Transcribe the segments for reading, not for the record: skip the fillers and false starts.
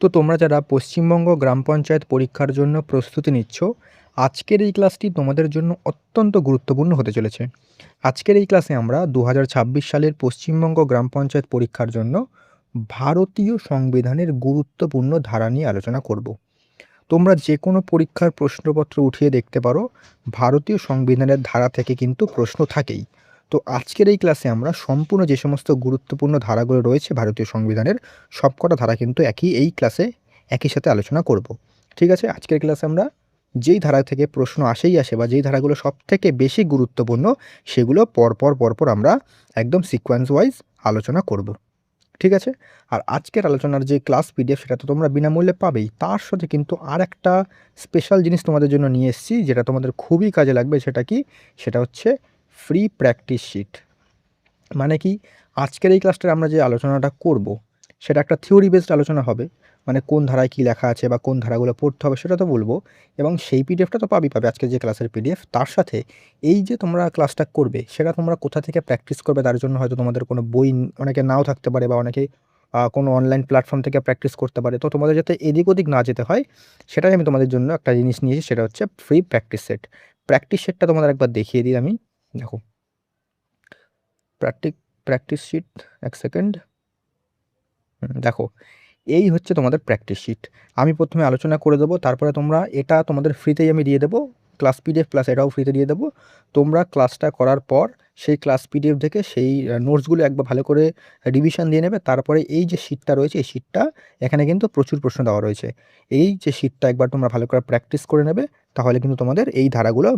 তো তোমরা যারা পশ্চিমবঙ্গ গ্রাম পঞ্চায়েত পরীক্ষার জন্য প্রস্তুতি নিচ্ছ, আজকের এই ক্লাসটি তোমাদের জন্য অত্যন্ত গুরুত্বপূর্ণ হতে চলেছে। আজকের এই ক্লাসে আমরা ২০২৬ সালের পশ্চিমবঙ্গ গ্রাম পঞ্চায়েত পরীক্ষার জন্য ভারতীয় সংবিধানের গুরুত্বপূর্ণ ধারা নিয়ে আলোচনা করব। তোমরা যে কোনো পরীক্ষার প্রশ্নপত্র উঠিয়ে দেখতে পারো, ভারতীয় সংবিধানের ধারা থেকে কিন্তু প্রশ্ন থাকেই। তো আজকের এই ক্লাসে আমরা সম্পূর্ণ যে সমস্ত গুরুত্বপূর্ণ ধারাগুলো রয়েছে ভারতীয় সংবিধানের, সবকটা ধারা কিন্তু এই ক্লাসে একই সাথে আলোচনা করব। ঠিক আছে? আজকের ক্লাসে আমরা যেই ধারা থেকে প্রশ্ন আসে বা যেই ধারাগুলো সবথেকে বেশি গুরুত্বপূর্ণ, সেগুলো পরপর আমরা একদম সিকোয়েন্স ওয়াইজ আলোচনা করব। ঠিক আছে? আর আজকের আলোচনার যে ক্লাস পিডিএফ সেটা তো তোমরা বিনামূল্যে পাবেই। তার সাথে কিন্তু আরেকটা স্পেশাল জিনিস তোমাদের জন্য নিয়ে এসেছি, যেটা তোমাদের খুবই কাজে লাগবে। সেটা কি? সেটা হচ্ছে ফ্রি প্র্যাকটিস শিট। মানে কি? আজকের এই ক্লাসটায় আমরা যে আলোচনাটা করব, সেটা একটা থিওরি বেসড আলোচনা হবে। মানে কোন ধারায় কী লেখা আছে বা কোন ধারাগুলো পড়তে হবে সেটা তো বলব, এবং সেই পিডিএফটা তো পাবে আজকের যে ক্লাসের পিডিএফ। তার সাথে এই যে তোমরা ক্লাসটা করবে, সেটা তোমরা কোথা থেকে প্র্যাকটিস করবে, তার জন্য হয়তো তোমাদের কোনো বই অনেকে নাও থাকতে পারে, বা অনেকে কোনো অনলাইন প্ল্যাটফর্ম থেকে প্র্যাকটিস করতে পারে। তো তোমাদের যাতে এদিক ওদিক না যেতে হয়, সেটাই আমি তোমাদের জন্য একটা জিনিস নিয়েছি, সেটা হচ্ছে ফ্রি প্র্যাকটিস সেট। প্র্যাকটিস সেটটা তোমাদের একবার দেখিয়ে দিই আমি। দেখো, প্র্যাকটিস শিট, এক সেকেন্ড। দেখো, এই হচ্ছে তোমাদের প্র্যাকটিস শিট। আমি প্রথমে আলোচনা করে দেবো, তারপরে তোমরা এটা তোমাদের ফ্রিতেই আমি দিয়ে দেবো, ক্লাস পিডিএফ প্লাস এটাও ফ্রিতে দিয়ে দেবো। তোমরা ক্লাসটা করার পর সেই ক্লাস পিডিএফ থেকে সেই নোটসগুলো একবার ভালো করে রিভিশন দিয়ে নেবে। তারপরে এই যে শিটটা রয়েছে, এই শিটটা এখানে কিন্তু প্রচুর প্রশ্ন দেওয়া রয়েছে। এই যে শিটটা একবার তোমরা ভালো করে প্র্যাকটিস করে নেবে, তাহলে কিন্তু তোমাদের এই ধারাগুলো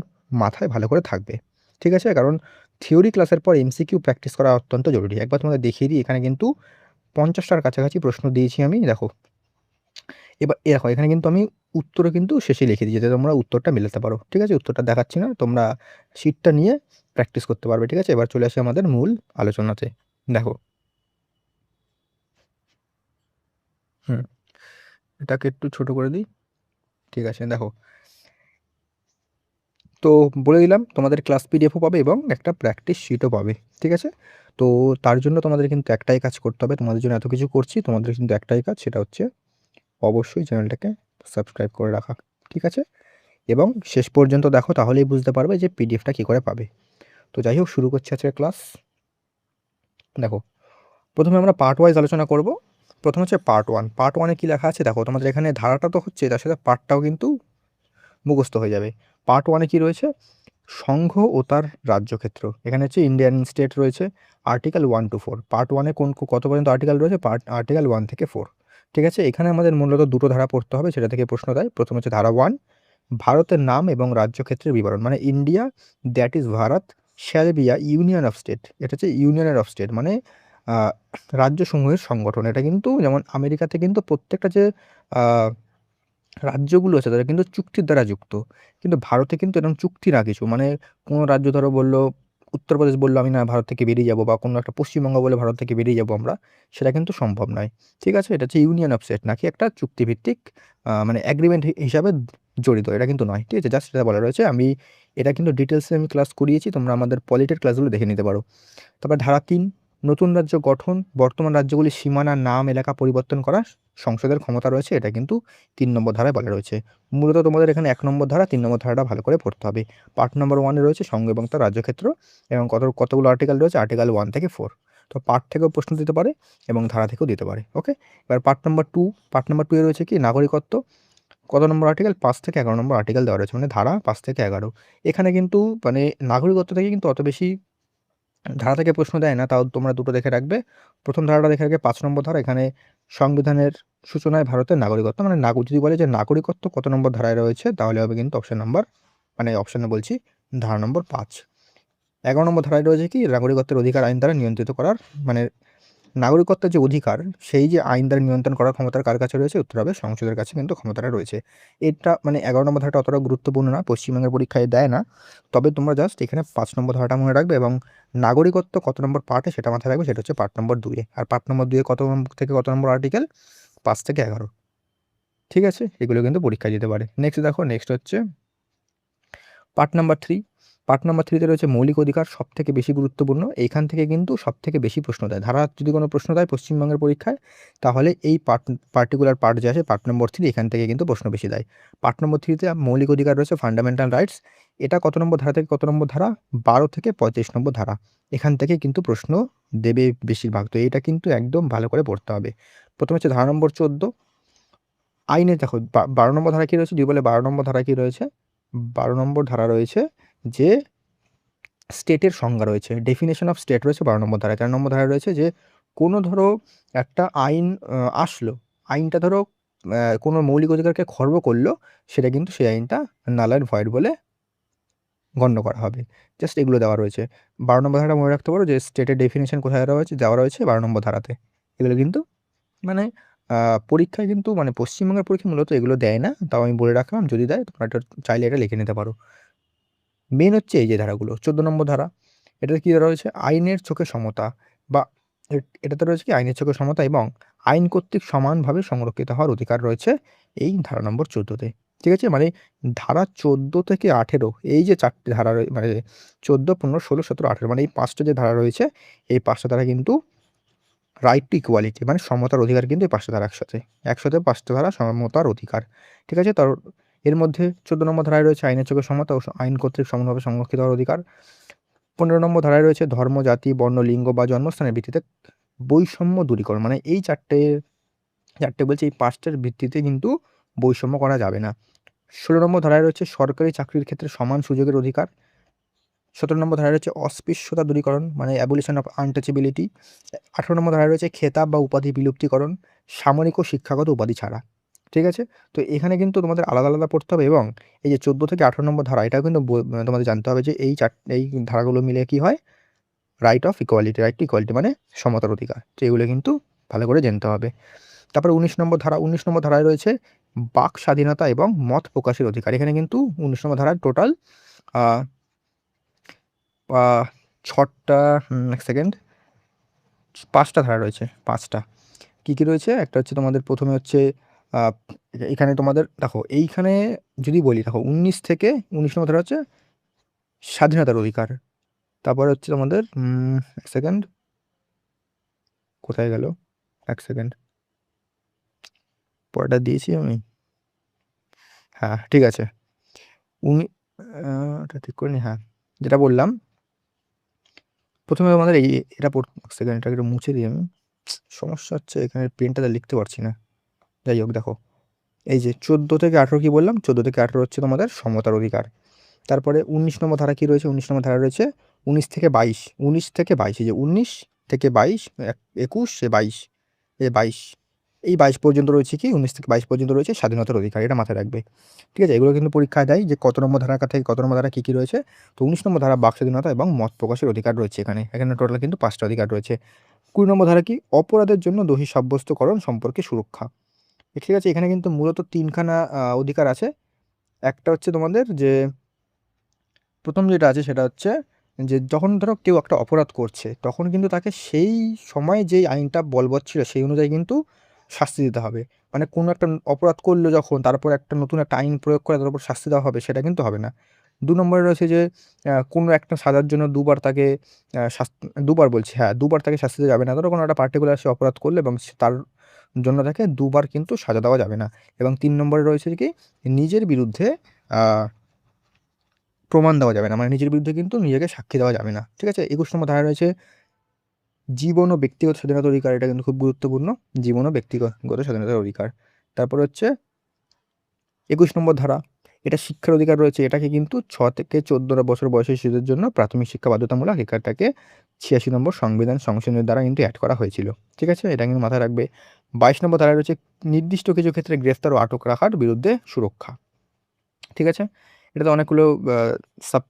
মাথায় ভালো করে থাকবে। ঠিক আছে? কারণ থিওরি ক্লাসের পর এমসিকিউ প্র্যাকটিস করা অত্যন্ত জরুরি। একবার তোমাদের দেখিয়ে দিই, এখানে কিন্তু 50টার কাছাকাছি প্রশ্ন দিয়েছি আমি। দেখো, এবার দেখো, এখানে কিন্তু আমি উত্তরও কিন্তু শেষে লিখে দিই, যাতে তোমরা উত্তরটা মেলাতে পারো। ঠিক আছে? উত্তরটা দেখাচ্ছি না, তোমরা শিটটা নিয়ে প্র্যাকটিস করতে পারবে। ঠিক আছে? এবার চলে আসি আমাদের মূল আলোচনাতে। দেখো, এটাকে একটু ছোট করে দিই। ঠিক আছে? দেখো, তো বলে দিলাম তোমাদের ক্লাস পিডিএফও পাবে এবং একটা প্র্যাকটিস শিটও পাবে। ঠিক আছে? তো তার জন্য তোমাদের কিন্তু একটাই কাজ করতে হবে। তোমাদের জন্য এত কিছু করছি, তোমাদের কিন্তু একটাই কাজ, সেটা হচ্ছে অবশ্যই চ্যানেলটাকে সাবস্ক্রাইব করে রাখা। ঠিক আছে? এবং শেষ পর্যন্ত দেখো, তাহলেই বুঝতে পারবে যে পিডিএফটা কী করে পাবে। তো যাই হোক, শুরু করছি আজকের ক্লাস। দেখো, প্রথমে আমরা পার্ট ওয়াইজ আলোচনা করব। প্রথম হচ্ছে পার্ট ওয়ান। পার্ট ওয়ানে কী লেখা আছে দেখো, তোমাদের এখানে ধারাটা তো হচ্ছে, তার সাথে পার্টটাও কিন্তু মুখস্থ হয়ে যাবে। পার্ট ওয়ানে কী রয়েছে? সংঘ ও তার রাজ্যক্ষেত্র। এখানে হচ্ছে ইন্ডিয়ান স্টেট রয়েছে, আর্টিকেল 1 to 4। পার্ট ওয়ানে কত পর্যন্ত আর্টিকেল রয়েছে? আর্টিকেল 1 থেকে 4। ঠিক আছে? এখানে আমাদের মূলত দুটো ধারা পড়তে হবে, সেটা থেকে প্রশ্ন দেয়। প্রথম হচ্ছে ধারা 1, ভারতের নাম এবং রাজ্যক্ষেত্রের বিবরণ। মানে India, that is Bharat, shall be a union of state. এটা হচ্ছে ইউনিয়নের অফ স্টেট, মানে রাজ্যসমূহের সংগঠন। এটা কিন্তু যেমন আমেরিকাতে কিন্তু প্রত্যেকটা যে রাজ্যগুলো আছে, তারা কিন্তু চুক্তির দ্বারা যুক্ত। কিন্তু ভারতে কিন্তু এরকম চুক্তি না কিছু। মানে কোনো রাজ্য ধরো বলল, উত্তরপ্রদেশ বলল আমি না ভারত থেকে বেরিয়ে যাবো, বা কোনো একটা পশ্চিমবঙ্গ বলে ভারত থেকে বেরিয়ে যাবো আমরা, সেটা কিন্তু সম্ভব নয়। ঠিক আছে? এটা হচ্ছে ইউনিয়ন অফ স্টেট, নাকি একটা চুক্তিভিত্তিক মানে অ্যাগ্রিমেন্ট হিসাবে জড়িত। এটা কিন্তু নয়। ঠিক আছে? জাস্ট এটা বলা রয়েছে। আমি এটা কিন্তু ডিটেলসে আমি ক্লাস করিয়েছি, তোমরা আমাদের পলিটের ক্লাসগুলো দেখে নিতে পারো। তারপর ধারা 3, নতুন রাজ্য গঠন, বর্তমান রাজ্যগুলির সীমানা, নাম, এলাকা পরিবর্তন করা সংসদের ক্ষমতা রয়েছে। এটা কিন্তু 3 নম্বর ধারায় বলা রয়েছে। মূলত তোমাদের এখানে 1 নম্বর ধারা, 3 নম্বর ধারাটা ভালো করে পড়তে হবে। পার্ট নম্বর 1 এ রয়েছে সংঘ এবং তার রাজ্যক্ষেত্র, এবং কতগুলো আর্টিকেল রয়েছে? আর্টিকেল 1 থেকে 4। তো পার্ট থেকেও প্রশ্ন দিতে পারে এবং ধারা থেকেও দিতে পারে। ওকে? এবার পার্ট নম্বর 2। পার্ট নম্বর 2 এ রয়েছে কি? নাগরিকত্ব। কত নম্বর আর্টিকেল? 5 থেকে 11 নম্বর আর্টিকেল দেওয়া রয়েছে, মানে ধারা 5 থেকে 11। এখানে কিন্তু মানে নাগরিকত্ব থেকে কিন্তু অত বেশি ধারা থেকে প্রশ্ন দেয় না, তাও তোমরা দুটো দেখে রাখবে। প্রথম ধারাটা দেখে রাখবে, 5 নম্বর ধারা। এখানে সংবিধানের সূচনায় ভারতের নাগরিকত্ব, মানে যদি বলে যে নাগরিকত্ব কত নম্বর ধারায় রয়েছে, তাহলে হবে কিন্তু অপশন নাম্বার, মানে অপশানে বলছি ধারা নম্বর 5। 11 নম্বর ধারায় রয়েছে কি? নাগরিকত্বের অধিকার আইন দ্বারা নিয়ন্ত্রিত করার, মানে নাগরিকত্বের যে অধিকার, সেই যে আইন দ্বারা নিয়ন্ত্রণ করার ক্ষমতা কার কাছে রয়েছে? উত্তর হবে সংসদের কাছে কিন্তু ক্ষমতাটা রয়েছে। এটা মানে 11 নম্বর ধারাটা অতটা গুরুত্বপূর্ণ না, পশ্চিমবঙ্গের পরীক্ষায় দেয় না। তবে তোমরা জাস্ট এখানে 5 নম্বর ধারাটা মনে রাখবে, এবং নাগরিকত্ব কত নম্বর পার্টে সেটা মাথায় রাখবে, সেটা হচ্ছে পার্ট নম্বর 2 এ। আর পার্ট নম্বর 2 এ কত থেকে কত নম্বর আর্টিকেল? 5 থেকে 11। ঠিক আছে? এগুলো কিন্তু পরীক্ষায় দিতে পারে। নেক্সট দেখো, নেক্সট হচ্ছে পার্ট নাম্বার 3, পার্ট নাম্বার 3 তে রয়েছে মৌলিক অধিকার, সবথেকে বেশি গুরুত্বপূর্ণ। এইখান থেকে কিন্তু সবথেকে বেশি প্রশ্ন দেয়। ধারা যদি কোনো প্রশ্ন দেয় পশ্চিমবঙ্গের পরীক্ষায়, তাহলে এই পার্টিকুলার পার্ট যে আছে পার্ট নম্বর 3 এখান থেকে কিন্তু প্রশ্ন বেশি দেয়। পার্ট নম্বর 3 তে মৌলিক অধিকার রয়েছে, ফান্ডামেন্টাল রাইটস। এটা কত নম্বর ধারা থেকে কত নম্বর ধারা? 12 থেকে 35 নম্বর ধারা। এখান থেকে কিন্তু প্রশ্ন দেবে বেশিরভাগ। তো এটা কিন্তু একদম ভালো করে পড়তে হবে। প্রথমে হচ্ছে ধারা নম্বর 14, আইনে দেখো 12 নম্বর ধারায় কি রয়েছে? যদি বলে 12 নম্বর ধারায় কি রয়েছে? 12 নম্বর ধারা রয়েছে যে স্টেটের সংজ্ঞা রয়েছে, ডেফিনেশন অফ স্টেট রয়েছে 12 নম্বর ধারায়। 13 নম্বর ধারায় রয়েছে যে কোনো ধরো একটা আইন আসলো, আইনটা ধরো কোনো মৌলিক অধিকারকে খর্ব করলো, সেটা কিন্তু সেই আইনটা নাল অ্যান্ড ভয়েড বলে গণ্য করা হবে। জাস্ট এগুলো দেওয়া রয়েছে। 12 নম্বর ধারাটা মনে রাখতে পারো যে স্টেটের ডেফিনিশন কোথায় দেওয়া রয়েছে 12 নম্বর ধারাতে। এগুলো কিন্তু মানে পরীক্ষায় কিন্তু মানে পশ্চিমবঙ্গের পরীক্ষায় মূলত এগুলো দেয় না। তাও আমি বলে রাখলাম, যদি দেয় তোমরা এটা চাইলে এটা লিখে নিতে পারো। মেইন হচ্ছে এই যে ধারাগুলো। 14 নম্বর ধারা, এটাতে কি ধরা হয়েছে? আইনের চোখে সমতা, বা এটাতে রয়েছে কি আইনের চোখে সমতা এবং আইন কর্তৃক সমানভাবে সংরক্ষিত হওয়ার অধিকার রয়েছে এই ধারা নম্বর 14 তে। ঠিক আছে? মানে ধারা 14 থেকে 18 এই যে 4 টি ধারা মানে 14, 15, 16, 17, 18 মানে এই 5 টা যে ধারা রয়েছে, এই 5 টা ধারা কিন্তু রাইট টু ইকুয়ালিটি মানে সমতার অধিকার কিন্তু এই 5 টা ধারা একসাথে। একসাথে 5 টা ধারা সমতার অধিকার। ঠিক আছে? এর মধ্যে 14 নম্বর ধারায় রয়েছে আইনের চোখে সমতা ও আইন কর্তৃক সমানভাবে সংরক্ষিত হওয়ার অধিকার। 15 নম্বর ধারায় রয়েছে ধর্ম, জাতি, বর্ণ, লিঙ্গ বা জন্মস্থানের ভিত্তিতে বৈষম্য দূরীকরণ। মানে এই 4টে বলছে এই 5 টার ভিত্তিতে কিন্তু বৈষম্য করা যাবে না। 16 নম্বর ধারায় রয়েছে সরকারি চাকরির ক্ষেত্রে সমান সুযোগের অধিকার। 17 নম্বর ধারায় রয়েছে অস্পৃশ্যতা দূরীকরণ মানে অ্যাবলিশন অফ আনটাচেবিলিটি। 18 নম্বর ধারায় রয়েছে খেতাব বা উপাধি বিলুপ্তিকরণ, সামরিক ও শিক্ষাগত উপাধি ছাড়া। ঠিক আছে? তো এখানে কিন্তু তোমাদের আলাদা, আলাদা পড়তে হবে এবং এই যে 14 থেকে 18 নম্বর ধারা এটাও কিন্তু তোমাদের জানতে হবে যে এই ধারাগুলো মিলে কি হয়? রাইট টু ইকুয়ালিটি মানে সমতার অধিকার। তো এগুলো কিন্তু ভালো করে জানতে হবে। তারপরে 19 নম্বর ধারা, 19 নম্বর ধারায় রয়েছে বাক স্বাধীনতা এবং মত প্রকাশের অধিকার। এখানে কিন্তু 19 নম্বর ধারার টোটাল আ আ 6 টা 1 সেকেন্ড 5 টা ধারা রয়েছে, 5 টা। কি রয়েছে? একটা হচ্ছে তোমাদের ১ম এ হচ্ছে আ এখানে তোমাদের দেখো এইখানে যদি বলি দেখো 19 থেকে 19 নম্বর ধারা হচ্ছে স্বাধীনতার অধিকার। তারপরে হচ্ছে তোমাদের ১ সেকেন্ড কোথায় গেল? ১ সেকেন্ড। পরেরটা দিয়েছি আমি? হ্যাঁ, ঠিক আছে। উনি এটা ঠিক করে নিই। হ্যাঁ, যেটা বললাম ১ম এ আমাদের এটা ১ সেকেন্ড এটাকে একটু মুছে দিই আমি। সমস্যা হচ্ছে এখানে পেনটাতে লিখতে পারছি না। যাই হোক দেখো, এই যে 14 থেকে 18 কি বললাম? 14 থেকে 18 হচ্ছে তোমাদের সমতার অধিকার। তারপরে 19 নম্বর ধারা কি রয়েছে? 19 নম্বর ধারা রয়েছে 19 থেকে 22, 19 থেকে 22 এই যে 19 থেকে 22, 21 সে 22, এই 22 এই 22 পর্যন্ত রয়েছে কি 19 থেকে 22 পর্যন্ত রয়েছে স্বাধীনতার অধিকার। এটা মাথায় রাখবে। ঠিক আছে? এগুলো কিন্তু পরীক্ষায় দেয় যে কত নম্বর ধারা থেকে কত নম্বর ধারা কি রয়েছে। তো 19 নম্বর ধারা বাক স্বাধীনতা এবং মত প্রকাশের অধিকার রয়েছে এখানে। এখানে টোটাল কিন্তু 5 টা অধিকার রয়েছে। 20 নম্বর ধারা কি? অপরাধের জন্য দোষী সাব্যস্তকরণ সম্পর্কে সুরক্ষা। ঠিক আছে? এখানে কিন্তু মূলত 3 খানা অধিকার আছে। একটা হচ্ছে তোমাদের যে ১ম যেটা আছে সেটা হচ্ছে যে যখন ধরো কেউ একটা অপরাধ করছে, তখন কিন্তু তাকে সেই সময় যেই আইনটা বলবৎ ছিল সেই অনুযায়ী কিন্তু শাস্তি দিতে হবে। মানে কোনো একটা অপরাধ করলো যখন তারপর একটা নতুন একটা আইন প্রয়োগ করে তার উপর শাস্তি দেওয়া হবে সেটা কিন্তু হবে না। ২ নম্বরে রয়েছে যে কোনো একটা সাজার জন্য দুবার তাকে দুবার বলছি হ্যাঁ, দুবার তাকে শাস্তি দেওয়া যাবে না। ধরো কোনো একটা পার্টিকুলার সে অপরাধ করলো এবং তার জন্য তাকে দুবার কিন্তু সাজা দেওয়া যাবে না। এবং ৩ নম্বরে রয়েছে কি নিজের বিরুদ্ধে আ প্রমাণ দেওয়া যাবে না। মানে নিজের বিরুদ্ধে কিন্তু নিজেকে সাক্ষী দেওয়া যাবে না। ঠিক আছে? ২১ নম্বর ধারায় রয়েছে জীবন ও ব্যক্তিগত স্বাধীনতার অধিকার। এটা কিন্তু খুব গুরুত্বপূর্ণ। জীবন ও ব্যক্তিগত স্বাধীনতার অধিকার। তারপরে হচ্ছে ২১ নম্বর ধারা। এটা শিক্ষার অধিকার রয়েছে। এটাকে কিন্তু ৬ থেকে ১৪ বছর বয়সী শিশুদের জন্য প্রাথমিক শিক্ষা বাধ্যতামূলক। এটাকে ৮৬ নম্বর সংবিধান সংশোধনের দ্বারা কিন্তু এড করা হয়েছিল। ঠিক আছে? এটা কিন্তু মাথায় রাখবে। ২২ নম্বর ধারায় রয়েছে নির্দিষ্ট কিছু ক্ষেত্রে গ্রেফতার ও আটক রাখার বিরুদ্ধে সুরক্ষা। ঠিক আছে? এটাতে অনেকগুলো আ সাব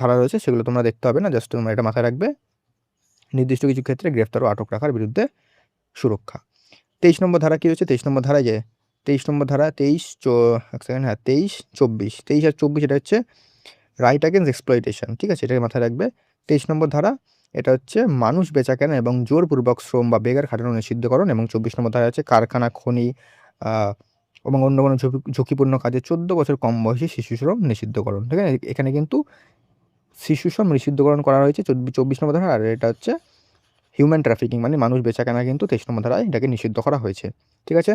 ধারা রয়েছে সেগুলো তোমরা দেখতে হবে না। জাস্ট তোমরা এটা মাথায় রাখবে। নির্দিষ্ট কিছু ক্ষেত্রে গ্রেফতার ও আটক রাখার বিরুদ্ধে সুরক্ষা। ২৩ নম্বর ধারা কি রয়েছে? ২৩ নম্বর ধারায় যে ২৩ নম্বর ধারা ২৩ এক সেকেন্ড হ্যাঁ ২৩, ২৪, ২৩ আর ২৪ এটা হচ্ছে রাইট এগেইনস্ট এক্সপ্লয়টেশন। ঠিক আছে? এটাকে মাথায় রাখবে। ২৩ নম্বর ধারা এটা হচ্ছে মানুষ বেচাকেনা এবং জোরপূর্বক শ্রম বা বেগার খাটানো নিষিদ্ধকরণ এবং ২৪ নম্বর ধারা হচ্ছে কারখানা, খনি আ এবং অন্য কোনো ঝুঁকিপূর্ণ কাজে ১৪ বছর কম বয়সী শিশু শ্রম নিষিদ্ধকরণ। ঠিক আছে? এখানে কিন্তু শিশুশ্রম নিষিদ্ধকরণ করা হয়েছে 24 নম্বর ধারা, আর এটা হচ্ছে হিউম্যান ট্রাফিকিং মানে মানুষ বেচাকেনা কিন্তু 23 নম্বর ধারায় এটাকে নিষিদ্ধ করা হয়েছে। ঠিক আছে?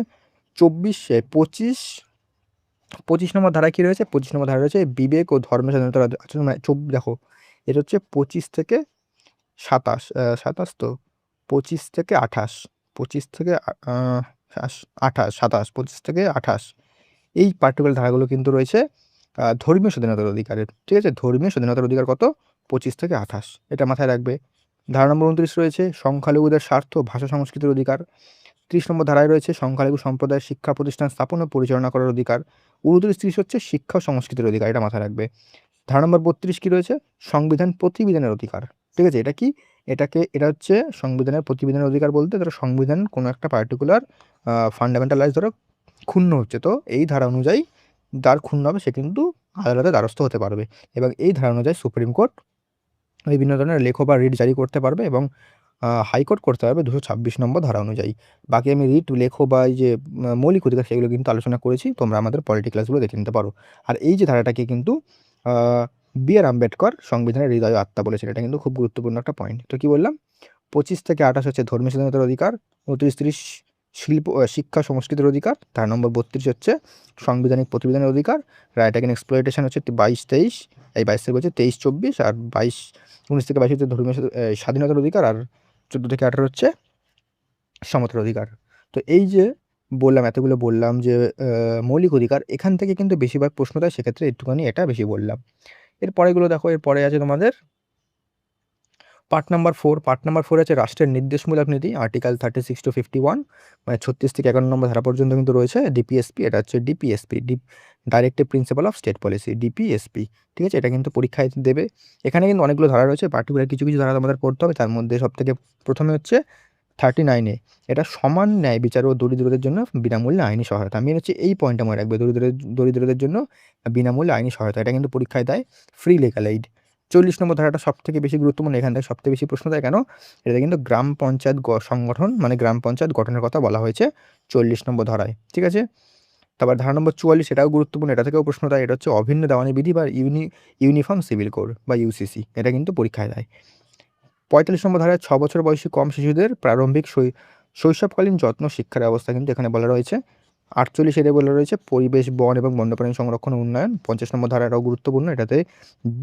25 নম্বর ধারায় কী রয়েছে? 25 নম্বর ধারায় রয়েছে বিবেক ও ধর্মের স্বাধীনতার আচ্ছা মানে দেখো এটা হচ্ছে 25 থেকে 27 27 তো 25 থেকে 28 25 থেকে 28 27 25 থেকে 28 এই পার্টিকুলার ধারাগুলো কিন্তু রয়েছে ধর্মীয় স্বাধীনতার অধিকারের। ঠিক আছে? ধর্মীয় স্বাধীনতার অধিকার কত? 25 থেকে 28 এটা মাথায় রাখবে। ধারা নম্বর 29 রয়েছে সংখ্যালঘুদের স্বার্থ ভাষা সংস্কৃতির অধিকার। 30 নম্বর ধারায় রয়েছে সংখ্যালঘু সম্প্রদায়ের শিক্ষা প্রতিষ্ঠান স্থাপন ও পরিচালনা করার অধিকার। 29-30 হচ্ছে শিক্ষা ও সংস্কৃতির অধিকার, এটা মাথায় রাখবে। ধারা নম্বর 32 কী রয়েছে? সংবিধান প্রতিবিধানের অধিকার। ঠিক আছে? এটা কি? এটা হচ্ছে সংবিধানের প্রতিবিধানের অধিকার বলতে ধরো সংবিধান কোনো একটা পার্টিকুলার ফান্ডামেন্টাল রাইটস ধরো ক্ষুণ্ণ হচ্ছে, তো এই ধারা অনুযায়ী যার ক্ষুণ্ণ হবে সে কিন্তু আদালতের দ্বারস্থ হতে পারবে এবং এই ধারা অনুযায়ী সুপ্রিম কোর্ট বিভিন্ন ধরনের লেখ বা রিট জারি করতে পারবে এবং হাইকোর্ট করতে পারবে 226 নম্বর ধারা অনুযায়ী। বাকি আমি রিট, লেখো বা এই যে মৌলিক অধিকার সেগুলো কিন্তু আলোচনা করেছি, তোমরা আমাদের পলিটি ক্লাসগুলো দেখে নিতে পারো। আর এই যে ধারাটাকে কিন্তু বি.আর. আম্বেদকর সংবিধানের হৃদয় ও আত্মা বলেছেন, এটা কিন্তু খুব গুরুত্বপূর্ণ একটা পয়েন্ট। তো কী বললাম? 25 থেকে 28 হচ্ছে ধর্মীয় স্বাধীনতার অধিকার, 29-30 শিক্ষা সংস্কৃতির অধিকার, ধারা নম্বর 32 হচ্ছে সাংবিধানিক প্রতিবিধানের অধিকার, রাইট অ্যাগেইনস্ট এক্সপ্লয়টেশন হচ্ছে 22-23, এই 22 থেকে বলছে 23-24, আর 19 থেকে 22 হচ্ছে ধর্মীয় স্বাধীনতার অধিকার, আর 14 থেকে 18 হচ্ছে সমতার অধিকার। তো এই যে বললাম, এতগুলো বললাম যে মৌলিক অধিকার, এখান থেকে কিন্তু বেশিরভাগ প্রশ্ন দেয়, সেক্ষেত্রে একটুখানি এটা বেশি বললাম। এর পরেগুলো দেখো, এর পরে আছে তোমাদের পার্ট নাম্বার 4। পার্ট নাম্বার 4 আছে রাষ্ট্রের নির্দেশমূলক নীতি, আর্টিকেল 36 to 51, মানে 36 থেকে 51 নম্বর ধারা পর্যন্ত কিন্তু রয়েছে ডিপিএসপি, এটা হচ্ছে DPSP, directive principle of state policy, DPSP. ঠিক আছে? এটা কিন্তু পরীক্ষায় দেবে। এখানে কিন্তু অনেকগুলো ধারা রয়েছে, পার্টিকুলার কিছু কিছু ধারা তোমাদের পড়তে হবে। তার মধ্যে সবথেকে প্রথমে হচ্ছে 39A, এটা সমান ন্যায় বিচার ও দরিদ্রদের জন্য বিনামূল্যে আইনি সহায়তা। মেন হচ্ছে এই পয়েন্টটা মনে রাখবে, দরিদ্রদের জন্য বিনামূল্যে আইনি সহায়তা, এটা কিন্তু পরীক্ষায় দেয়, ফ্রি লিগ্যাল এইড। 40 নম্বর ধারাটা সবথেকে বেশি গুরুত্বপূর্ণ, এখান থেকে সবথেকে বেশি প্রশ্ন দেয়। কেন? এটাতে কিন্তু গ্রাম পঞ্চায়েত সংগঠন মানে গ্রাম পঞ্চায়েত গঠনের কথা বলা হয়েছে 40 নম্বর ধারায়। ঠিক আছে? তারপর ধারা নম্বর 44, এটাও গুরুত্বপূর্ণ, এটা থেকেও প্রশ্ন দেয়। এটা হচ্ছে অভিন্ন দেওয়ানি বিধি বা ইউনিফর্ম সিভিল কোড বা ইউসিসি, এটা কিন্তু পরীক্ষায় দেয়। 45 নম্বর ধারায় 6 বছর বয়সী কম শিশুদের প্রারম্ভিক শৈশবকালীন যত্ন শিক্ষার ব্যবস্থা কিন্তু এখানে বলা রয়েছে। 48 এর বলা রয়েছে পরিবেশ, বন এবং বন্যপ্রাণী সংরক্ষণ ও উন্নয়ন। 50 নম্বর ধারাটাও গুরুত্বপূর্ণ, এটাতে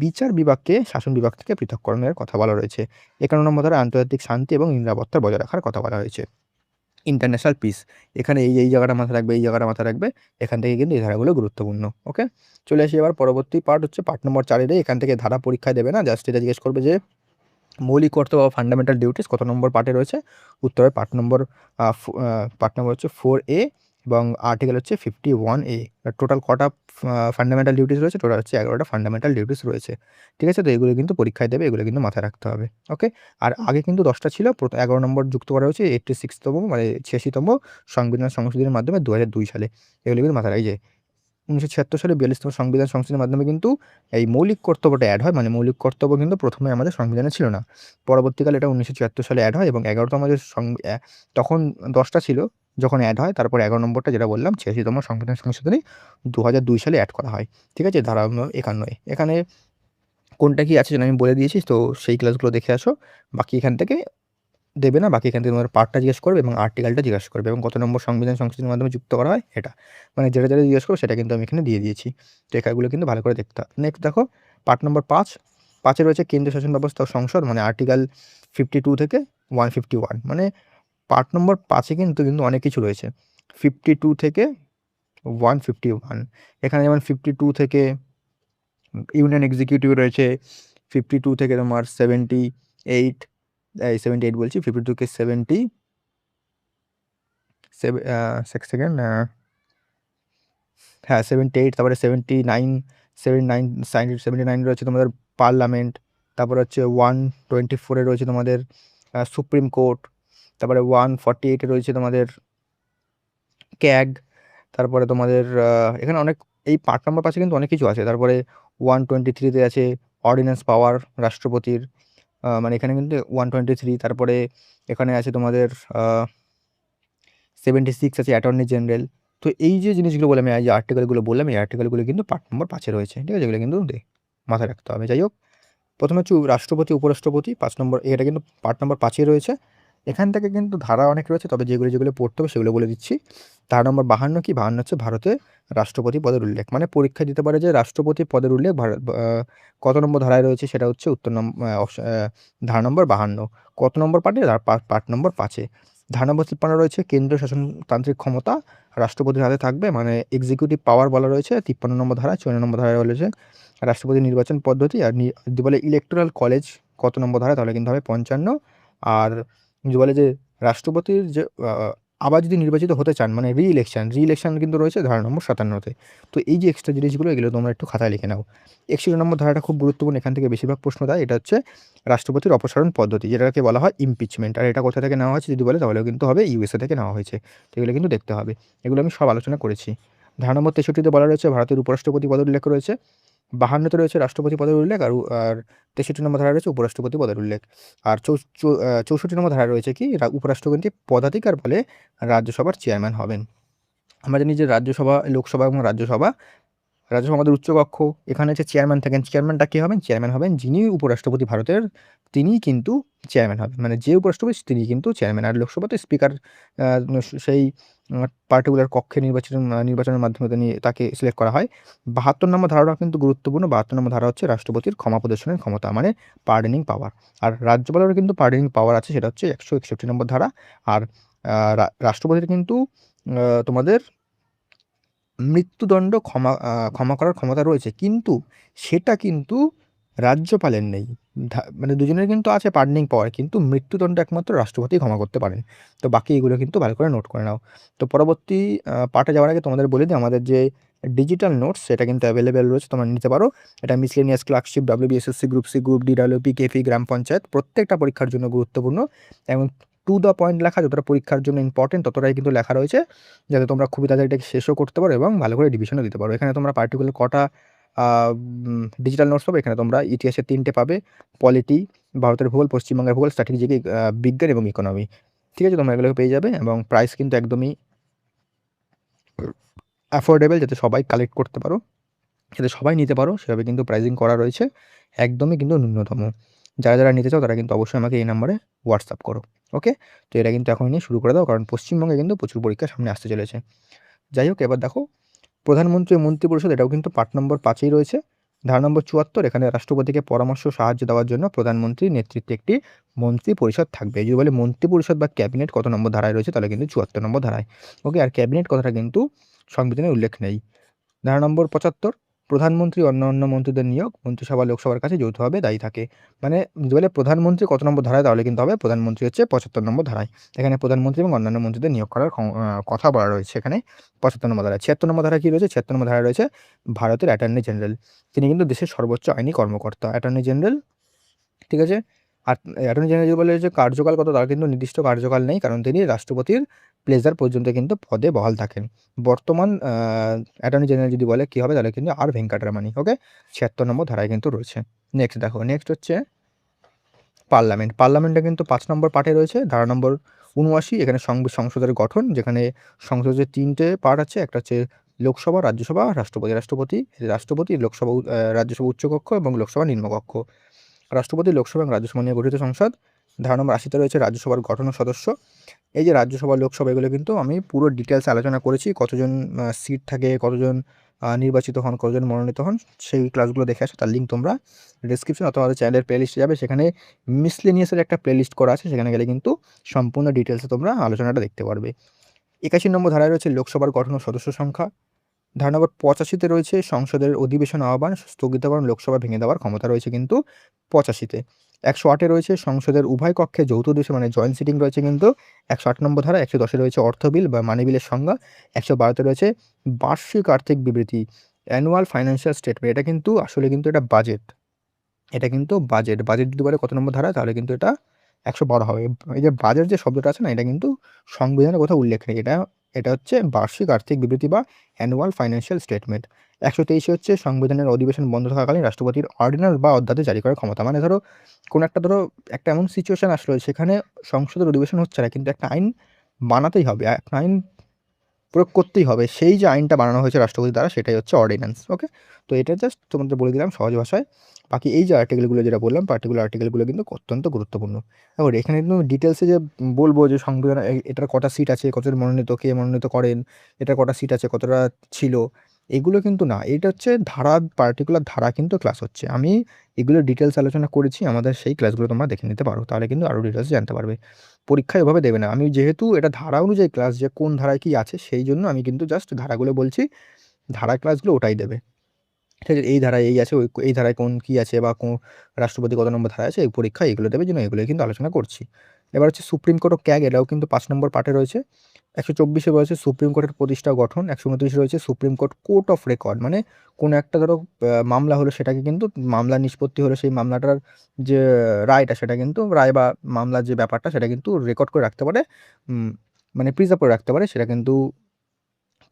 বিচার বিভাগকে শাসন বিভাগ থেকে পৃথককরণের কথা বলা রয়েছে। 51 নম্বর ধারায় আন্তর্জাতিক শান্তি এবং নিরাপত্তা বজায় রাখার কথা বলা হয়েছে, ইন্টারন্যাশনাল পিস। এখানে এই জায়গাটা মাথায় রাখবে, এই জায়গাটা মাথায় রাখবে, এখান থেকে কিন্তু এই ধারাগুলো গুরুত্বপূর্ণ। ওকে, চলে আসি এবার পরবর্তী পার্ট, হচ্ছে পার্ট নম্বর 4 এর। এখান থেকে ধারা পরীক্ষায় দেবে না, জাস্ট এটা জিজ্ঞেস করবে যে মৌলিক কর্তব্য বা ফান্ডামেন্টাল ডিউটিস কত নম্বর পার্টে রয়েছে। উত্তরে পার্ট নম্বর হচ্ছে 4A এবং আর্টিকেল হচ্ছে 51A। টোটাল কটা ফান্ডামেন্টাল ডিউটিস রয়েছে? টোটাল হচ্ছে 11টা ফান্ডামেন্টাল ডিউটিস রয়েছে। ঠিক আছে? তো এগুলো কিন্তু পরীক্ষায় দেবে, এগুলো কিন্তু মাথায় রাখতে হবে। ওকে, আর আগে কিন্তু 10টা ছিল, 11 নম্বর যুক্ত করা হয়েছে 86তম মানে 86তম সংবিধান সংশোধনের মাধ্যমে 2002 সালে। এগুলো কিন্তু মাথায় রাখি যে 1976 সালে 42তম সংবিধান সংশোধনের মাধ্যমে কিন্তু এই মৌলিক কর্তব্যটা অ্যাড হয়। মানে মৌলিক কর্তব্য কিন্তু প্রথমে আমাদের সংবিধানে ছিল না, পরবর্তীকালে এটা 1976 সালে অ্যাড হয় এবং 11তম যে তখন 10টা ছিল যখন অ্যাড হয়, তারপর 11 নম্বরটা যেটা বললাম 86তম সংবিধান সংশোধনী 2002 সালে অ্যাড করা হয়। ঠিক আছে? ধারা 51। এখানে কোনটা কি আছে যেন আমি বলে দিয়েছি, তো সেই ক্লাসগুলো দেখে আসো। বাকি এখান থেকে দেবে না, বাকি এখান থেকে তোমার পার্টটা জিজ্ঞেস করবে এবং আর্টিকেলটা জিজ্ঞাসা করবে এবং কত নম্বর সংবিধান সংশোধনের মাধ্যমে যুক্ত করা হয় এটা। মানে যেটা যেটা জিজ্ঞেস করো সেটা কিন্তু আমি এখানে দিয়ে দিয়েছি। তো এগুলো কিন্তু ভালো করে দেখতে হবে। নেক্সট দেখো পার্ট নম্বর 5। 5 রয়েছে কেন্দ্রীয় শাসন ব্যবস্থা ও সংসদ, মানে আর্টিকেল 52 থেকে 151। মানে পার্ট নম্বর 5 কিন্তু অনেক কিছু রয়েছে, 52 থেকে 151। এখানে যেমন 52 থেকে ইউনিয়ন এক্সিকিউটিভ রয়েছে, 52 থেকে তোমার 78, 78 বলছি, 52 থেকে 70 সেকেন্ড, হ্যাঁ 78, তারপরে 79, 79 রয়েছে তোমাদের পার্লামেন্ট, তারপরে হচ্ছে 124 রয়েছে তোমাদের সুপ্রিম কোর্ট, তারপরে 148 রয়েছে তোমাদের ক্যাগ, তারপরে তোমাদের এখানে অনেক, এই পার্ট নাম্বার 5 কিন্তু অনেক কিছু আছে। তারপরে 123 আছে অর্ডিন্যান্স পাওয়ার রাষ্ট্রপতির, মানে এখানে কিন্তু 123। তারপরে এখানে আছে তোমাদের 76 আছে অ্যাটর্নি জেনারেল। তো এই যে জিনিসগুলো বললাম, এই যে আর্টিকেলগুলো বললাম, এই আর্টিকেলগুলো কিন্তু পার্ট নম্বর 5 রয়েছে। ঠিক আছে? এগুলো কিন্তু মাথায় রাখতে হবে। যাই হোক, প্রথমে হচ্ছে রাষ্ট্রপতি, উপরাষ্ট্রপতি ৫ নম্বর, এটা কিন্তু পার্ট নম্বর ৫ এ রয়েছে। এখান থেকে কিন্তু ধারা অনেক রয়েছে, তবে যেগুলো পড়তে হবে সেগুলো বলে দিচ্ছি। ধারা নম্বর 52 কি? 52 হচ্ছে ভারতে রাষ্ট্রপতি পদের উল্লেখ। মানে পরীক্ষায় দিতে পারে যে রাষ্ট্রপতি পদের উল্লেখ কত নম্বর ধারায় রয়েছে, সেটা হচ্ছে ধারা নম্বর 52। কত নম্বর পার্টে? পার্ট নম্বর ৫ এ। ধারা নম্বর 53 রয়েছে কেন্দ্রীয় শাসনতান্ত্রিক ক্ষমতা রাষ্ট্রপতির হাতে থাকবে, মানে এক্সিকিউটিভ পাওয়ার বলা রয়েছে 53 নম্বর ধারা। 54 নম্বর ধারায় বলেছে রাষ্ট্রপতি নির্বাচন পদ্ধতি, আর যদি বলে ইলেকটোরাল কলেজ কত নম্বর ধারা, তাহলে কিন্তু হবে 55। আর যদি বলে যে রাষ্ট্রপতির যে আবার যদি নির্বাচিত হতে চান, মানে রি-ইলেকশন কিন্তু রয়েছে ধারা নম্বর 57-তে। তো এই যে এক্সট্রা জিনিসগুলো, এগুলো তোমরা একটু খাতায় লিখে নাও। 61 নম্বর ধারাটা খুব গুরুত্বপূর্ণ, এখান থেকে বেশিরভাগ প্রশ্ন দেয়। এটা হচ্ছে রাষ্ট্রপতির অপসারণ পদ্ধতি, যেটাকে বলা হয় ইমপিচমেন্ট। আর এটা কোথা থেকে নেওয়া হয়েছে যদি বলে, তাহলেও কিন্তু হবে ইউএসএ থেকে নেওয়া হয়েছে। তো এগুলো কিন্তু দেখতে হবে, এগুলো আমি সব আলোচনা করেছি। ধারা নম্বর 63-তে বলা রয়েছে ভারতের উপরাষ্ট্রপতি পদের উল্লেখ রয়েছে। 52-তে রয়েছে রাষ্ট্রপতি পদের উল্লেখ, আর 63 নম্বর ধারায় রয়েছে উপরাষ্ট্রপতি পদের উল্লেখ। আর 64 নম্বর ধারায় রয়েছে কি? উপরাষ্ট্রপতি পদাধিকার বলে রাজ্যসভার চেয়ারম্যান হবেন। আমরা জানি যে রাজ্যসভা, লোকসভা এবং রাজ্যসভা আমাদের উচ্চকক্ষ। এখানে হচ্ছে চেয়ারম্যান থাকেন। চেয়ারম্যানটা কে হবেন? চেয়ারম্যান হবেন যিনি উপরাষ্ট্রপতি ভারতের, তিনিই কিন্তু চেয়ারম্যান হবেন। মানে যে উপরাষ্ট্রপতি তিনিই কিন্তু চেয়ারম্যান। আর লোকসভাতে স্পিকার সেই পার্টিকুলার কক্ষে নির্বাচনের মাধ্যমে তাকে সিলেক্ট করা হয়। 72 নম্বর ধারাটা কিন্তু গুরুত্বপূর্ণ। 72 নম্বর ধারা হচ্ছে রাষ্ট্রপতির ক্ষমা প্রদর্শনের ক্ষমতা, মানে পার্ডনিং পাওয়ার। আর রাজ্যপালেরও কিন্তু পার্ডনিং পাওয়ার আছে, সেটা হচ্ছে 161 নম্বর ধারা। আর রাষ্ট্রপতির কিন্তু তোমাদের মৃত্যুদণ্ড ক্ষমা করার ক্ষমতা রয়েছে, কিন্তু সেটা কিন্তু রাজ্যপালের নেই। মানে দুজনের কিন্তু আছে পার্ডনিং পাওয়ার, কিন্তু মৃত্যুদণ্ড একমাত্র রাষ্ট্রপতিই ক্ষমা করতে পারেন। তো বাকি এগুলো কিন্তু ভালো করে নোট করে নাও। তো পরবর্তী পার্টে যাওয়ার আগে তোমাদের বলে দিই, আমাদের যে ডিজিটাল নোটস সেটা কিন্তু অ্যাভেলেবেল রয়েছে, তোমরা নিতে পারো। এটা miscellaneous clerkship, WBSSC, group C, group D, WP, KP, gram panchayat প্রত্যেকটা পরীক্ষার জন্য গুরুত্বপূর্ণ, এবং টু দ্য পয়েন্ট লেখা, যতটা পরীক্ষার জন্য ইম্পর্টেন্ট ততটাই কিন্তু লেখা রয়েছে, যাতে তোমরা খুবই তাড়াতাড়ি এটাকে শেষও করতে পারো এবং ভালো করে রিভিশনও দিতে পারো। এখানে তোমরা পার্টিকুলার কটা ডিজিটাল নোটস পাবে? এখানে তোমরা ইতিহাসের 3টে পাবে, পলিটি, ভারতের ভূগোল, পশ্চিমবঙ্গের ভূগোল, স্ট্র্যাটেজিক বিজ্ঞান এবং ইকোনমি। ঠিক আছে, তোমরা এগুলোকে পেয়ে যাবে, এবং প্রাইস কিন্তু একদমই অ্যাফোর্ডেবল, যাতে সবাই কালেক্ট করতে পারো, যাতে সবাই নিতে পারো, সেভাবে কিন্তু প্রাইসিং করা রয়েছে, একদমই কিন্তু ন্যূনতম। যারা নিতে চাও তারা কিন্তু অবশ্যই আমাকে এই নাম্বারে হোয়াটসঅ্যাপ করো। ওকে, তো এটা কিন্তু এখন নিয়ে শুরু করে দাও, কারণ পশ্চিমবঙ্গে কিন্তু প্রচুর পরীক্ষা সামনে আসতে চলেছে। যাই হোক, এবার দেখো প্রধানমন্ত্রী ও মন্ত্রিপরিষদ, এটাও কিন্তু পার্ট নম্বর 5-এই রয়েছে। ধারা নম্বর 74, এখানে রাষ্ট্রপতিকে পরামর্শ সাহায্য দেওয়ার জন্য প্রধানমন্ত্রীর নেতৃত্বে একটি মন্ত্রী পরিষদ থাকবে। যদি বলে মন্ত্রী পরিষদ বা ক্যাবিনেট কত নম্বর ধারায় রয়েছে, তাহলে কিন্তু 74 নম্বর ধারায়। ওকে, আর ক্যাবিনেট কথাটা কিন্তু সংবিধানে উল্লেখ নেই। ধারা নম্বর 75, প্রধানমন্ত্রী অন্যান্য মন্ত্রীদের নিয়োগ মন্ত্রিসভা লোকসভার কাছে যৌথভাবে দায়ী থাকে। মানে যদি বলে প্রধানমন্ত্রী কত নম্বর ধারায়, তাহলে কিন্তু হবে প্রধানমন্ত্রী হচ্ছে 75 নম্বর ধারায়। এখানে প্রধানমন্ত্রী এবং অন্যান্য মন্ত্রীদের নিয়োগ করার কথা বলা রয়েছে এখানে 75 নম্বর ধারায়। 76 নম্বর ধারায় কী রয়েছে? 76 নম্বর ধারায় রয়েছে ভারতের অ্যাটর্নি জেনারেল, তিনি কিন্তু দেশের সর্বোচ্চ আইনি কর্মকর্তা, অ্যাটর্নি জেনারেল। ঠিক আছে, আর অ্যাটর্নি জেনারেল বলে যে কার্যকাল কত, তার কিন্তু নির্দিষ্ট কার্যকাল নেই, কারণ তিনি রাষ্ট্রপতির প্লেজার পর্যন্ত কিন্তু পদে বহাল থাকেন। বর্তমান অ্যাটর্নি জেনারেল যদি বলে কী হবে, তাহলে কিন্তু আর ভেঙ্কটরামানি। ওকে, 76 নম্বর ধারায় কিন্তু রয়েছে। নেক্সট দেখো, নেক্সট হচ্ছে পার্লামেন্ট। পার্লামেন্টে কিন্তু 5 নম্বর পার্টে রয়েছে ধারা নম্বর 79, এখানে সংসদের গঠন, যেখানে সংসদের 3টে পার্ট আছে, একটা হচ্ছে লোকসভা, রাজ্যসভা, রাষ্ট্রপতি, লোকসভা, রাজ্যসভা উচ্চকক্ষ এবং লোকসভা নিম্নকক্ষ। রাষ্ট্রপতি, লোকসভা এবং রাজ্যসভা নিয়ে গঠিত সংসদ। ধারা নম্বর 80-তে রয়েছে রাজ্যসভার গঠন ও সদস্য। এই যে রাজ্যসভা, লোকসভা, এগুলো কিন্তু আমি পুরো ডিটেলসে আলোচনা করেছি, কতজন সিট থাকে, কতজন নির্বাচিত হন, কতজন মনোনীত হন, সেই ক্লাসগুলো দেখে আসো। তার লিঙ্ক তোমরা ডিসক্রিপশন অথবা আমাদের চ্যানেলের প্লেলিস্টে যাবে, সেখানে মিসলেনিয়াসের একটা প্লেলিস্ট করা আছে, সেখানে গেলে কিন্তু সম্পূর্ণ ডিটেলসে তোমরা আলোচনাটা দেখতে পারবে। 81 নম্বর ধারায় রয়েছে লোকসভার গঠন ও সদস্য সংখ্যা। ধারা নম্বর 85-তে রয়েছে সংসদের অধিবেশন আহ্বান, স্থগিতকরণ, লোকসভা ভেঙে দেওয়ার ক্ষমতা রয়েছে কিন্তু 85-তে। 108-এ রয়েছে সংসদের উভয় কক্ষে যৌথ অধিবেশন, মানে জয়েন্ট সিটিং রয়েছে কিন্তু 108 নম্বর ধারা। 110-এ রয়েছে অর্থ বিল বা মানি বিলের সংজ্ঞা। 112-তে রয়েছে বার্ষিক আর্থিক বিবৃতি, অ্যানুয়াল ফাইন্যান্সিয়াল স্টেটমেন্ট। এটা কিন্তু আসলে কিন্তু এটা বাজেট, বাজেট যদি বলে কত নম্বর ধারা, তাহলে কিন্তু এটা 112 হবে। এই যে বাজেট যে শব্দটা আছে না, এটা কিন্তু সংবিধানে কোথাও উল্লেখ নেই। এটা হচ্ছে বার্ষিক আর্থিক বিবৃতি বা অ্যানুয়াল ফাইন্যান্সিয়াল স্টেটমেন্ট। 123 হচ্ছে সংবিধানের অধিবেশন বন্ধ থাকাকালীন রাষ্ট্রপতির অর্ডিন্যান্স বা অধ্যাদেশ জারি করার ক্ষমতা। মানে ধরো একটা এমন সিচুয়েশন আসলো, সেখানে সংসদের অধিবেশন হচ্ছে না, কিন্তু একটা আইন বানাতেই হবে, একটা আইন প্রয়োগ করতেই হবে। সেই যে আইনটা বানানো হয়েছে রাষ্ট্রপতি দ্বারা, সেটাই হচ্ছে অর্ডিন্যান্স। ওকে, তো এটা জাস্ট তোমাদের বলে দিলাম সহজ ভাষায়। বাকি এই যে আর্টিকেলগুলো যেটা বললাম, পার্টিকুলার আর্টিকেলগুলো কিন্তু অত্যন্ত গুরুত্বপূর্ণ। এবার এখানে কিন্তু ডিটেলসে যে বলবো যে সংবিধান এটার কটা সিট আছে, কতজন মনোনীত, কে মনোনীত করেন, এটার কটা সিট আছে, কতটা ছিল, এগুলো কিন্তু না। এটা হচ্ছে ধারা, পার্টিকুলার ধারা কিন্তু ক্লাস হচ্ছে। আমি এগুলো ডিটেলস আলোচনা করেছি, আমাদের সেই ক্লাসগুলো তোমরা দেখে নিতে পারো, তাহলে কিন্তু আরও ডিটেলস জানতে পারবে। পরীক্ষায় এভাবে দেবে না। আমি যেহেতু এটা ধারা অনুযায়ী ক্লাস, যে কোন ধারায় কী আছে, সেই জন্য আমি কিন্তু জাস্ট ধারাগুলো বলছি, ধারা ক্লাসগুলো ওটাই দেবে। ঠিক আছে? এই ধারায় এই আছে, এই ধারায় কোন কী আছে, বা রাষ্ট্রপতি কত নম্বর ধারায় আছে, এই পরীক্ষায় এগুলো দেবে, জন্য এগুলোই কিন্তু আলোচনা করছি। এবার হচ্ছে সুপ্রিম কোর্ট ও ক্যাগ, এটাও কিন্তু 5 নম্বর পার্টে রয়েছে। 124 রয়েছে সুপ্রিম কোর্টের প্রতিষ্ঠা ও গঠন। 129 রয়েছে supreme court court of record, মানে কোনো একটা ধরো মামলা হলো, সেটাকে কিন্তু মামলা নিষ্পত্তি হলো, সেই মামলাটার যে রায়টা, সেটা কিন্তু রায় বা মামলার যে ব্যাপারটা, সেটা কিন্তু রেকর্ড করে রাখতে পারে, মানে প্রিজার্ভ করে রাখতে পারে। সেটা কিন্তু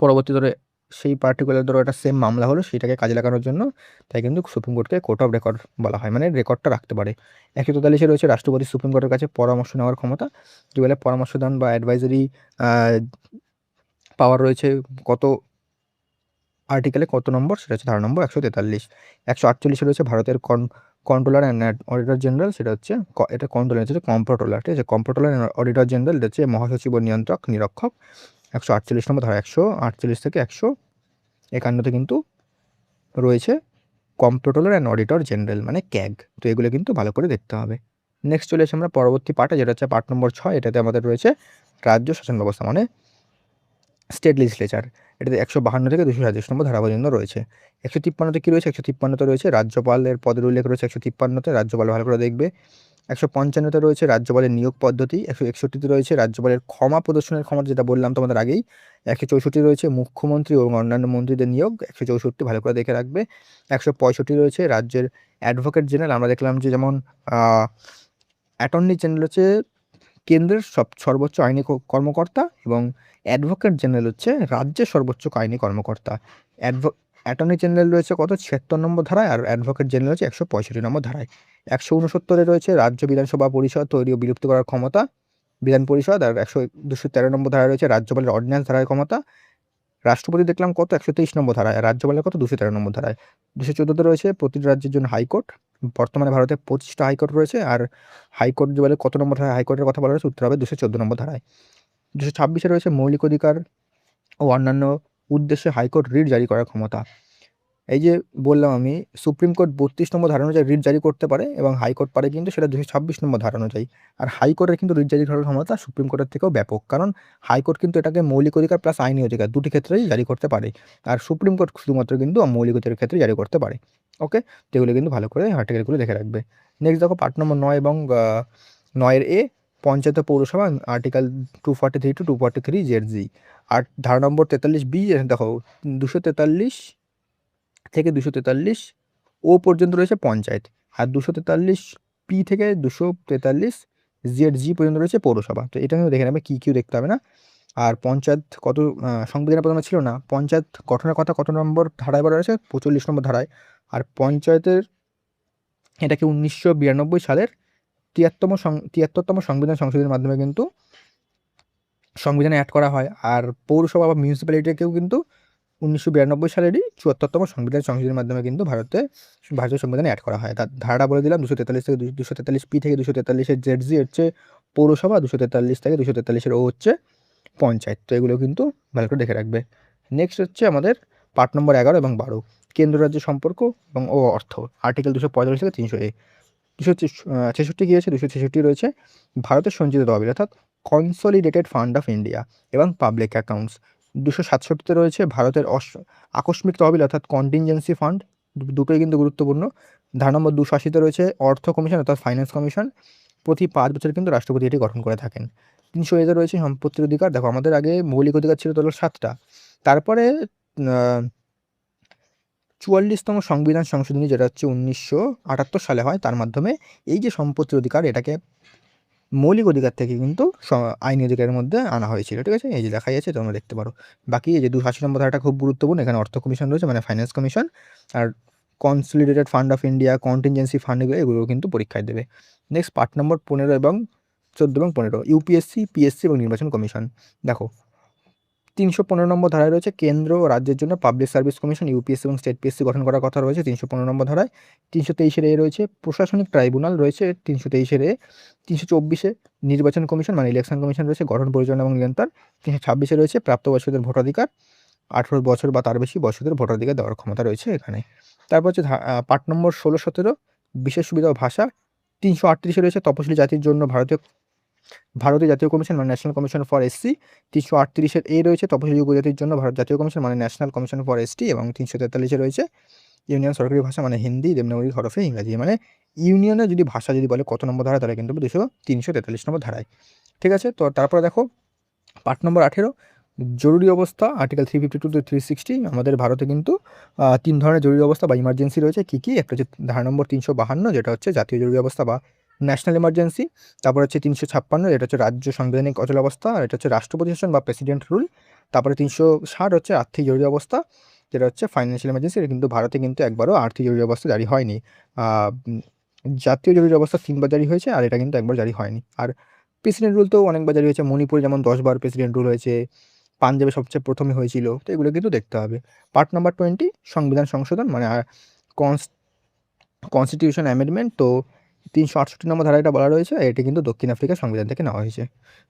পরবর্তী ধরে সেই পার্টিকুলার ধরো একটা সেম মামলা হলো, সেটাকে কাজে লাগানোর জন্য, তাই কিন্তু সুপ্রিম কোর্টকে কোর্ট অফ রেকর্ড বলা হয়, মানে রেকর্ডটা রাখতে পারে। 143 রয়েছে রাষ্ট্রপতি সুপ্রিম কোর্টের কাছে পরামর্শ নেওয়ার ক্ষমতা। যে বলে পরামর্শদান বা অ্যাডভাইজারি পাওয়ার রয়েছে কত আর্টিকেলে, কত নম্বর, সেটা হচ্ছে ধারা নম্বর 143। 148 রয়েছে ভারতের কন্ট্রোলার অ্যান্ড অডিটর জেনারেল, সেটা হচ্ছে এটা কন্ট্রোলার হচ্ছে কম্পট্রোলার, ঠিক আছে? কম্পট্রোলার অ্যান্ড অডিটর জেনারেল, এটা হচ্ছে মহাসচিব ও নিয়ন্ত্রক, নিরীক্ষক। 148 নম্বর ধারা। 148 থেকে 151 কিন্তু রয়েছে কম্পট্রোলার অ্যান্ড অডিটর জেনারেল, মানে ক্যাগ। তো এগুলো কিন্তু ভালো করে দেখতে হবে। নেক্সট চলে এসে আমরা পরবর্তী পার্টে, যেটা হচ্ছে পার্ট নম্বর 6। এটাতে আমাদের রয়েছে রাজ্য শাসন ব্যবস্থা, মানে স্টেট লেজিসলেচার। এটাতে 152 থেকে 237 নম্বর ধারা পর্যন্ত রয়েছে। 153তে কী রয়েছে? 153তে রয়েছে রাজ্যপালের পদের উল্লেখ রয়েছে। 153তে রাজ্যপাল, ভালো করে দেখবে। 155তে রয়েছে রাজ্যপালের নিয়োগ পদ্ধতি। 161তে রয়েছে রাজ্যপালের ক্ষমা প্রদর্শনের ক্ষমতা, যেটা বললাম তোমাদের আগেই। 164 রয়েছে মুখ্যমন্ত্রী এবং অন্যান্য মন্ত্রীদের নিয়োগ। 164 ভালো করে দেখে রাখবে। 165 রয়েছে রাজ্যের অ্যাডভোকেট জেনারেল। আমরা দেখলাম যে যেমন অ্যাটর্নি জেনারেল হচ্ছে কেন্দ্রের সর্বোচ্চ আইনি কর্মকর্তা, এবং অ্যাডভোকেট জেনারেল হচ্ছে রাজ্যের সর্বোচ্চ আইনি কর্মকর্তা। অ্যাটর্নি জেনারেল রয়েছে কত? 76 নম্বর ধারায়, আর অ্যাডভোকেট জেনারেল হচ্ছে 165 নম্বর ধারায়। 169 রয়েছে রাজ্য বিধানসভা পরিষদ তৈরি ও বিলুপ্ত করার ক্ষমতা, বিধান পরিষদ। আর 213 নম্বর ধারায় রয়েছে রাজ্যপালের অর্ডিন্যান্স ধারায় ক্ষমতা। রাষ্ট্রপতি দেখলাম কত? 123 নম্বর ধারায়, আর রাজ্যপালের কত? 213 নম্বর ধারায়। 214তে রয়েছে প্রতিটি রাজ্যের জন্য হাইকোর্ট। বর্তমানে ভারতে 25টা হাইকোর্ট রয়েছে, আর হাইকোর্ট যে বলে কত নম্বর ধারায় হাইকোর্টের কথা বলা রয়েছে, উত্তর হবে 214 নম্বর ধারায়। 226 রয়েছে মৌলিক অধিকার ও অন্যান্য উদ্দেশ্যে হাইকোর্ট রিট জারি করার ক্ষমতা। এই যে বললাম আমি, সুপ্রিম কোর্ট 32 নম্বর ধারা অনুযায়ী রিট জারি করতে পারে, এবং হাইকোর্ট পারে কিন্তু সেটা 226 নম্বর ধারা অনুযায়ী। আর হাইকোর্টের কিন্তু রিট জারি করার ক্ষমতা সুপ্রিম কোর্টের থেকেও ব্যাপক, কারণ হাইকোর্ট কিন্তু এটাকে মৌলিক অধিকার প্লাস আইনি অধিকার দুটি ক্ষেত্রেই জারি করতে পারে, আর সুপ্রিম কোর্ট শুধুমাত্র কিন্তু মৌলিক অধিকারের ক্ষেত্রে জারি করতে পারে। ওকে, তো এগুলো কিন্তু ভালো করে আর্টিকেলগুলো দেখে রাখবে। নেক্সট দেখো পার্ট নম্বর 9 এবং 9 এ পঞ্চায়েত ও পৌরসভা, আর্টিকেল 243 to 243 ZG। আর ধারা নম্বর 43B দেখো, 243 থেকে 243 ও পর্যন্ত রয়েছে পঞ্চায়েত, আর 243 থেকে 243 ZG পর্যন্ত রয়েছে পৌরসভা। তো এটা কিন্তু দেখে নেবে, কী দেখতে হবে না। আর পঞ্চায়েত কত সংবিধানের প্রথমে ছিল না, পঞ্চায়েত গঠনের কথা কত নম্বর ধারায় বলা রয়েছে? 45 নম্বর ধারায়। আর পঞ্চায়েতের এটাকে 1992 সালের 73তম সংবিধান সংশোধনের মাধ্যমে কিন্তু সংবিধানে অ্যাড করা হয়। আর পৌরসভা বা মিউনিসিপ্যালিটিকেও কিন্তু 1992 সালেরই 74তম সংবিধান সংশোধনের মাধ্যমে কিন্তু ভারতীয় সংবিধানে অ্যাড করা হয়। তার ধারাটা বলে দিলাম, 243 থেকে 243 থেকে 243 ZG হচ্ছে পৌরসভা, 243 থেকে 243 ও হচ্ছে পঞ্চায়েত। তো এগুলো কিন্তু ভালো করে দেখে রাখবে। নেক্সট হচ্ছে আমাদের পার্ট নম্বর 11 এবং 12, কেন্দ্র রাজ্য সম্পর্ক এবং অর্থ। আর্টিকেল 245 থেকে 300A। 266 কী আছে? 266 রয়েছে ভারতের সঞ্চিত তহবিল, অর্থাৎ কনসলিডেটেড ফান্ড অফ ইন্ডিয়া এবং পাবলিক অ্যাকাউন্টস। 267তে রয়েছে ভারতের আকস্মিক তহবিল, অর্থাৎ কন্টিনজেন্সি ফান্ড। দুটোই কিন্তু গুরুত্বপূর্ণ। ধারা নম্বর 280তে রয়েছে অর্থ কমিশন, অর্থাৎ ফাইন্যান্স কমিশন। প্রতি 5 বছর কিন্তু রাষ্ট্রপতি এটি গঠন করে থাকেন। 300A রয়েছে সম্পত্তির অধিকার। দেখো, আমাদের আগে মৌলিক অধিকার ছিল তোর 7টা, তারপরে 44তম সংবিধান সংশোধনী, যেটা হচ্ছে 1978 সালে হয়, তার মাধ্যমে এই যে সম্পত্তির অধিকার, এটাকে মৌলিক অধিকার থেকে কিন্তু আইনি অধিকারের মধ্যে আনা হয়েছিল। ঠিক আছে, এই যে দেখাই আছে, তোমরা দেখতে পারো। বাকি এই যে 280 নম্বর ধারাটা খুব গুরুত্বপূর্ণ, এখানে অর্থ কমিশন রয়েছে, মানে ফাইন্যান্স কমিশন। আর consolidated fund of India, contingency fund, এগুলো কিন্তু পরীক্ষায় দেবে। নেক্সট পার্ট নম্বর 15 এবং 14 এবং 15, ইউপিএসসি, পিএসসি এবং নির্বাচন কমিশন। দেখো, 315 নম্বর ধারায় রয়েছে কেন্দ্র ও রাজ্যের জন্য পাবলিক সার্ভিস কমিশন ইউপিএসসি এবং স্টেট পিএসসি গঠন করার কথা রয়েছে 315 নম্বর ধারায়। 323 এ রয়েছে প্রশাসনিক ট্রাইব্যুনাল রয়েছে 323 এ। 324 নির্বাচন কমিশন মানে ইলেকশন কমিশন রয়েছে গঠন, পরিচালনা এবং নিয়ন্ত্রণ। 326 রয়েছে প্রাপ্তবয়স্কদের ভোটাধিকার, 18 বছর বা তার বেশি বয়সীদের ভোটাধিকার দেওয়ার ক্ষমতা রয়েছে এখানে। তারপর হচ্ছে পার্ট নম্বর 16-17 বিশেষ সুবিধা ও ভাষা। 338 রয়েছে তপশিলি জাতির জন্য ভারতীয় জাতীয় কমিশন মানে ন্যাশনাল কমিশন ফর এসসি। 338 রয়েছে তপশিলি উপজাতির জন্য ভারত জাতীয় কমিশন মানে ন্যাশনাল কমিশন ফর এসটি। এবং 343 রয়েছে ইউনিয়ন সরকারি ভাষা মানে হিন্দি, দেবনাগরী হরফে ইংরাজি। মানে ইউনিয়নের যদি ভাষা যদি বলে কত নম্বর ধারা, তাহলে কিন্তু 343 নম্বর ধারায়। ঠিক আছে, তো তারপরে দেখো পার্ট নম্বর 18 জরুরি অবস্থা, আর্টিকেল 352 to 360। আমাদের ভারতে কিন্তু 3 ধরনের জরুরি অবস্থা বা ইমার্জেন্সি রয়েছে। কী কী? একটা হচ্ছে ধারা নম্বর 352, যেটা হচ্ছে জাতীয় জরুরি অবস্থা বা ন্যাশনাল ইমার্জেন্সি। তারপর হচ্ছে 356, এটা হচ্ছে রাজ্য সাংবিধানিক অচল অবস্থা, আর এটা হচ্ছে রাষ্ট্রপতি শাসন বা প্রেসিডেন্ট রুল। তারপরে 360 হচ্ছে আর্থিক জরুরি অবস্থা, যেটা হচ্ছে ফাইন্যান্সিয়াল ইমার্জেন্সি। এটা কিন্তু ভারতে কিন্তু একবারও আর্থিক জরুরি অবস্থা জারি হয়নি। জাতীয় জরুরি অবস্থা 3 বার জারি হয়েছে, আর এটা কিন্তু একবার জারি হয়নি। আর প্রেসিডেন্ট রুল তো অনেকবার জারি হয়েছে, মণিপুরে যেমন 10 বার প্রেসিডেন্ট রুল হয়েছে, পাঞ্জাবে সবচেয়ে প্রথমে হয়েছিল। তো এগুলো কিন্তু দেখতে হবে। পার্ট নাম্বার 20 সংবিধান সংশোধন মানে কনস্টিটিউশন অ্যামেন্ডমেন্ট। তো 368 নম্বর ধারা এটা বলা রয়েছে, এটি কিন্তু দক্ষিণ আফ্রিকার সংবিধান থেকে নেওয়া হয়েছে।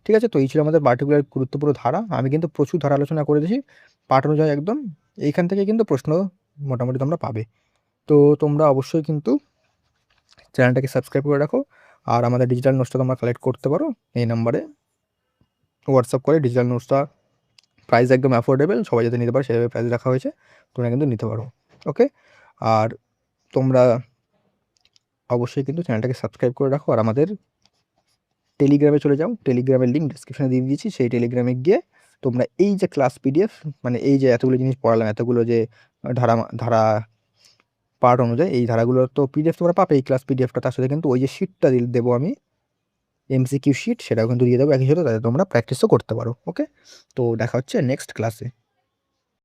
ঠিক আছে, তো এই ছিল আমাদের পার্টিকুলার গুরুত্বপূর্ণ ধারা। আমি কিন্তু প্রচুর ধারা আলোচনা করে দিয়েছি পার্ট অনুযায়ী একদম। এইখান থেকে কিন্তু প্রশ্ন মোটামুটি তোমরা পাবে। তো তোমরা অবশ্যই কিন্তু চ্যানেলটাকে সাবস্ক্রাইব করে রাখো। আর আমাদের ডিজিটাল নোটসটা তোমরা কালেক্ট করতে পারো এই নাম্বারে হোয়াটসঅ্যাপ করে। ডিজিটাল নোটসটা প্রাইস একদম অ্যাফোর্ডেবল, সবাই যাতে নিতে পারে সেভাবে প্রাইস রাখা হয়েছে, তোমরা কিন্তু নিতে পারো। ওকে, আর তোমরা অবশ্যই কিন্তু চ্যানেলটাকে সাবস্ক্রাইব করে রাখো। আর আমাদের টেলিগ্রামে চলে যাও, টেলিগ্রামের লিঙ্ক ডিসক্রিপশনে দিয়ে দিয়েছি। সেই টেলিগ্রামে গিয়ে তোমরা এই যে ক্লাস পিডিএফ মানে এই যে এতগুলো জিনিস পড়ালাম, এতগুলো যে ধারা পার্ট অনুযায়ী এই ধারাগুলো তো পিডিএফ তোমরা পাবে, এই ক্লাস পিডিএফটা। তার সাথে কিন্তু ওই যে শিটটা দেবো আমি এমসিকিউ শিট, সেটাও কিন্তু দিয়ে দেবো একই সাথে, তাতে তোমরা প্র্যাকটিসও করতে পারো। ওকে, তো দেখা হচ্ছে নেক্সট ক্লাসে।